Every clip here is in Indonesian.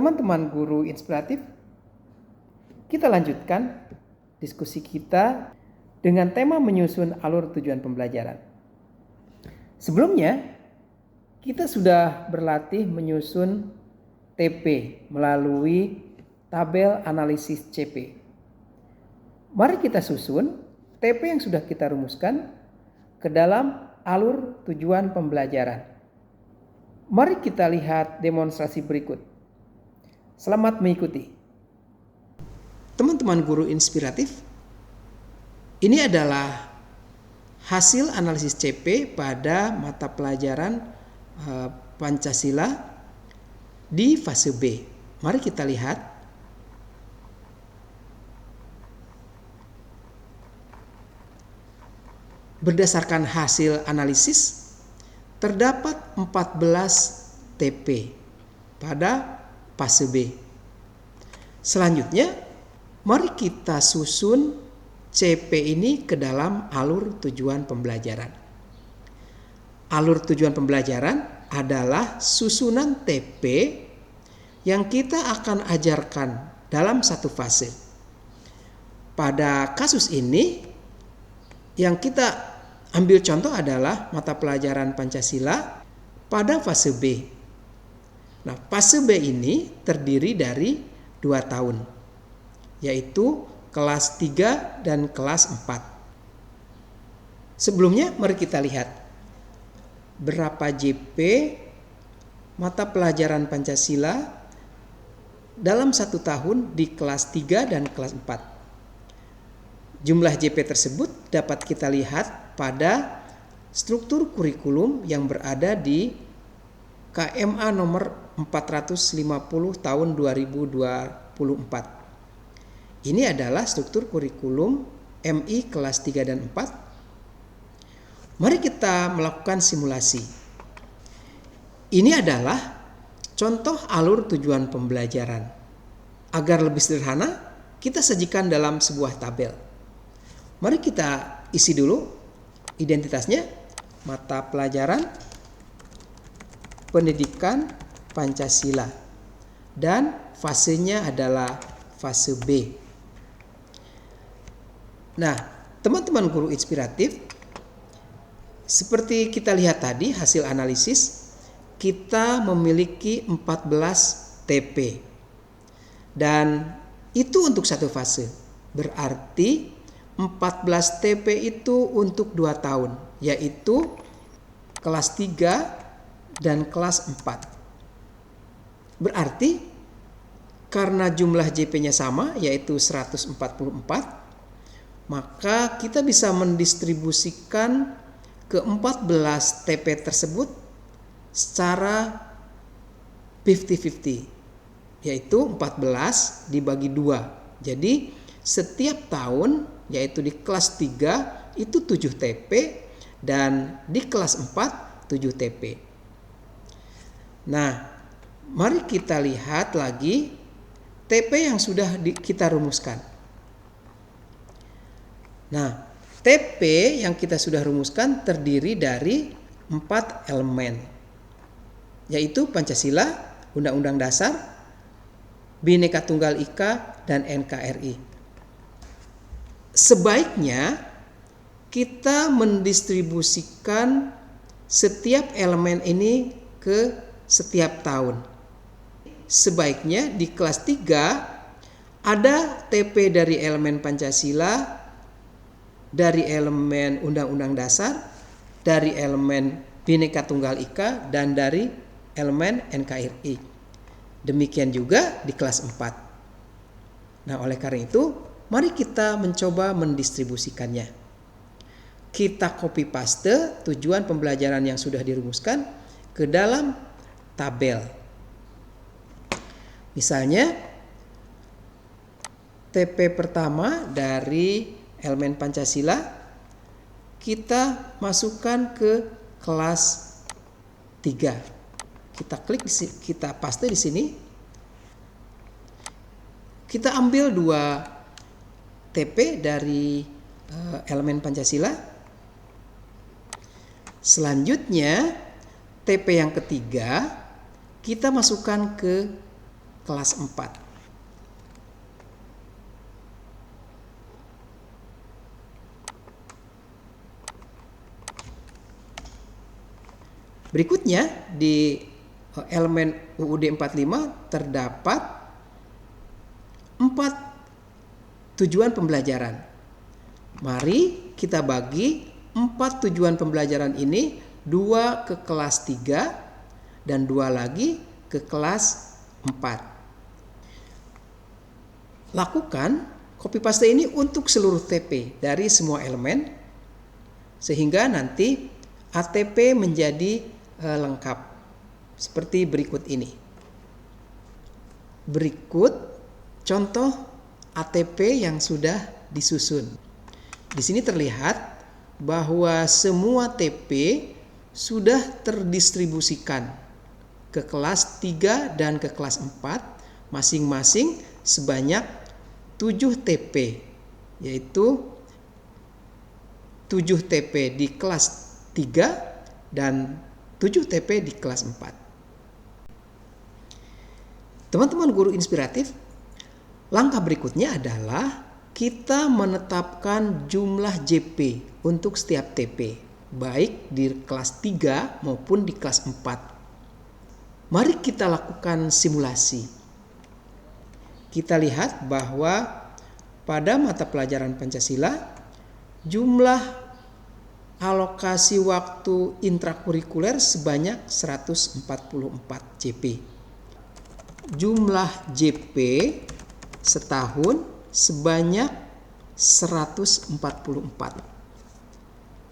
Teman-teman guru inspiratif, kita lanjutkan diskusi kita dengan tema menyusun alur tujuan pembelajaran. Sebelumnya, kita sudah berlatih menyusun TP melalui tabel analisis CP. Mari kita susun TP yang sudah kita rumuskan ke dalam alur tujuan pembelajaran. Mari kita lihat demonstrasi berikut. Selamat mengikuti. Teman-teman guru inspiratif, ini adalah hasil analisis CP pada mata pelajaran Pancasila di fase B. Mari kita lihat. Berdasarkan hasil analisis, terdapat 14 TP pada fase B. Selanjutnya, mari kita susun CP ini ke dalam alur tujuan pembelajaran. Alur tujuan pembelajaran adalah susunan TP yang kita akan ajarkan dalam satu fase. Pada kasus ini, yang kita ambil contoh adalah mata pelajaran Pancasila pada fase B. Nah, fase B ini terdiri dari 2 tahun, yaitu kelas 3 dan kelas 4. Sebelumnya mari kita lihat berapa JP mata pelajaran Pancasila dalam 1 tahun di kelas 3 dan kelas 4. Jumlah JP tersebut dapat kita lihat pada struktur kurikulum yang berada di KMA nomor 450 tahun 2024. Ini adalah struktur kurikulum MI kelas 3 dan 4. Mari kita melakukan simulasi. Ini adalah contoh alur tujuan pembelajaran. Agar lebih sederhana, kita sajikan dalam sebuah tabel. Mari kita isi dulu identitasnya, mata pelajaran pendidikan Pancasila, dan fasenya adalah fase B. Nah, teman-teman guru inspiratif, seperti kita lihat tadi hasil analisis, kita memiliki 14 TP. Dan itu untuk satu fase. Berarti 14 TP itu untuk 2 tahun, yaitu kelas 3 dan kelas 4. Berarti karena jumlah JP-nya sama, yaitu 144, maka kita bisa mendistribusikan ke 14 TP tersebut secara 50-50, yaitu 14 dibagi 2. Jadi setiap tahun, yaitu di kelas 3 itu 7 TP dan di kelas 4 7 TP. Nah, mari kita lihat lagi TP yang sudah kita rumuskan. Nah, TP yang kita sudah rumuskan terdiri dari 4 elemen, yaitu Pancasila, Undang-Undang Dasar, Bhinneka Tunggal Ika, dan NKRI. Sebaiknya kita mendistribusikan setiap elemen ini ke setiap tahun. Sebaiknya di kelas 3 ada TP dari elemen Pancasila, dari elemen Undang-Undang Dasar, dari elemen Bhinneka Tunggal Ika, dan dari elemen NKRI. Demikian juga di kelas 4. Nah, oleh karena itu, mari kita mencoba mendistribusikannya. Kita copy paste tujuan pembelajaran yang sudah dirumuskan ke dalam tabel. Misalnya, TP pertama dari elemen Pancasila kita masukkan ke kelas 3. Kita klik, kita paste di sini. Kita ambil 2 TP dari elemen Pancasila. Selanjutnya TP yang ketiga kita masukkan ke kelas 4. Berikutnya di elemen UUD 45 terdapat 4 tujuan pembelajaran. Mari kita bagi 4 tujuan pembelajaran ini, 2 ke kelas 3 dan 2 lagi ke kelas 4. Lakukan copy paste ini untuk seluruh TP dari semua elemen sehingga nanti ATP menjadi lengkap seperti berikut ini. Berikut contoh ATP yang sudah disusun. Di sini terlihat bahwa semua TP sudah terdistribusikan ke kelas 3 dan ke kelas 4 masing-masing sebanyak 7 TP, yaitu 7 TP di kelas 3 dan 7 TP di kelas 4. Teman-teman guru inspiratif, langkah berikutnya adalah kita menetapkan jumlah JP untuk setiap TP, baik di kelas 3 maupun di kelas 4. Mari kita lakukan simulasi. Kita lihat bahwa pada mata pelajaran Pancasila, jumlah alokasi waktu intrakurikuler sebanyak 144 JP. Jumlah JP setahun sebanyak 144.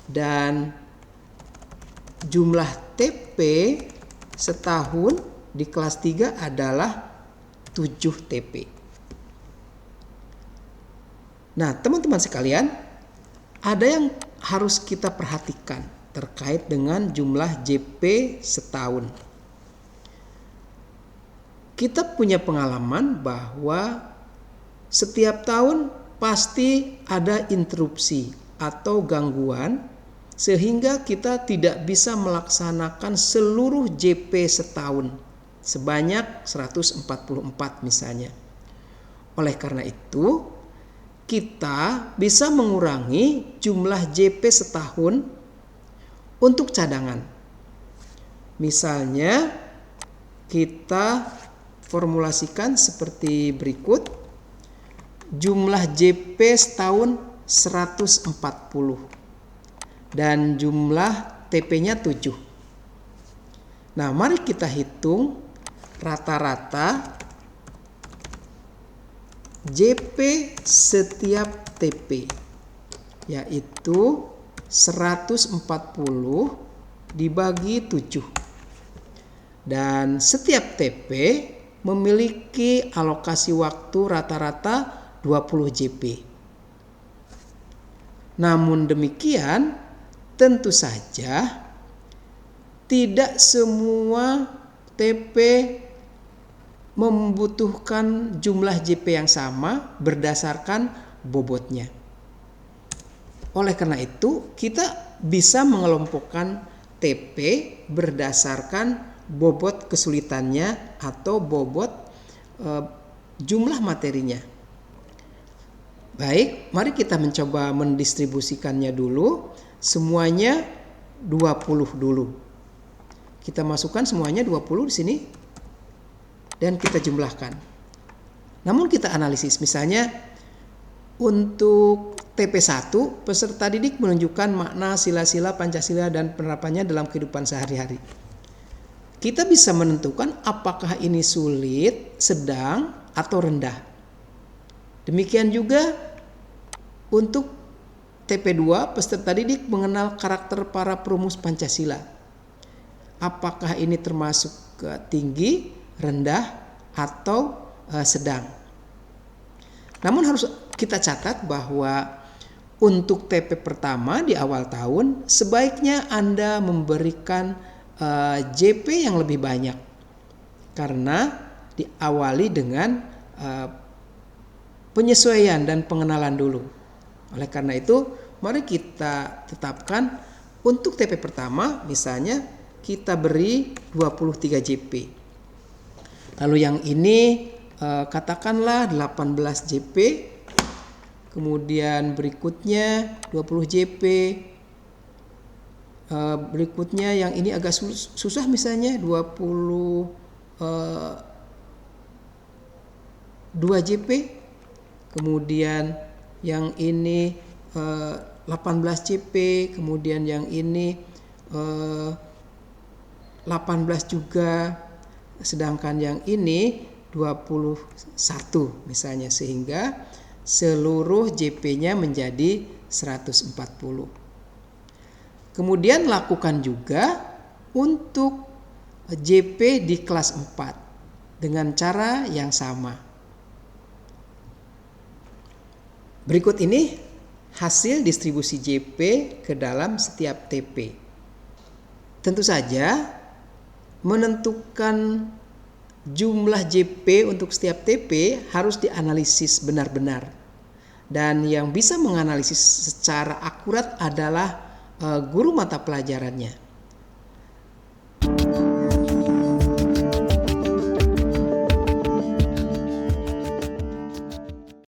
Dan jumlah TP setahun di kelas 3 adalah 7 TP. Nah, teman-teman sekalian, ada yang harus kita perhatikan terkait dengan jumlah JP setahun. Kita punya pengalaman bahwa setiap tahun pasti ada interupsi atau gangguan sehingga kita tidak bisa melaksanakan seluruh JP setahun sebanyak 144 misalnya. Oleh karena itu, kita bisa mengurangi jumlah JP setahun untuk cadangan. Misalnya kita formulasikan seperti berikut. Jumlah JP setahun 140 dan jumlah TP-nya 7. Nah, mari kita hitung rata-rata JP setiap TP, yaitu 140 dibagi 7. Dan setiap TP memiliki alokasi waktu rata-rata 20 JP. Namun demikian, tentu saja tidak semua TP membutuhkan jumlah JP yang sama berdasarkan bobotnya. Oleh karena itu, kita bisa mengelompokkan TP berdasarkan bobot kesulitannya atau bobot jumlah materinya. Baik, mari kita mencoba mendistribusikannya dulu. Semuanya 20 dulu. Kita masukkan semuanya 20 di sini dan kita jumlahkan. Namun kita analisis, misalnya untuk TP1 peserta didik menunjukkan makna sila-sila Pancasila dan penerapannya dalam kehidupan sehari-hari. Kita bisa menentukan apakah ini sulit, sedang, atau rendah. Demikian juga untuk TP2 peserta didik mengenal karakter para perumus Pancasila. Apakah ini termasuk tinggi, rendah, atau sedang. Namun harus kita catat bahwa untuk TP pertama di awal tahun sebaiknya Anda memberikan JP yang lebih banyak karena diawali dengan penyesuaian dan pengenalan dulu. Oleh karena itu, mari kita tetapkan untuk TP pertama misalnya kita beri 23 JP. Lalu yang ini katakanlah 18 JP. Kemudian berikutnya 20 JP. Berikutnya yang ini agak susah, misalnya 22 JP. Kemudian yang ini 18 JP. Kemudian yang ini 18 juga. Sedangkan yang ini 21 misalnya, sehingga seluruh JP-nya menjadi 140. Kemudian lakukan juga untuk JP di kelas 4 dengan cara yang sama. Berikut ini hasil distribusi JP ke dalam setiap TP. Tentu saja menentukan jumlah JP untuk setiap TP harus dianalisis benar-benar. Dan yang bisa menganalisis secara akurat adalah guru mata pelajarannya.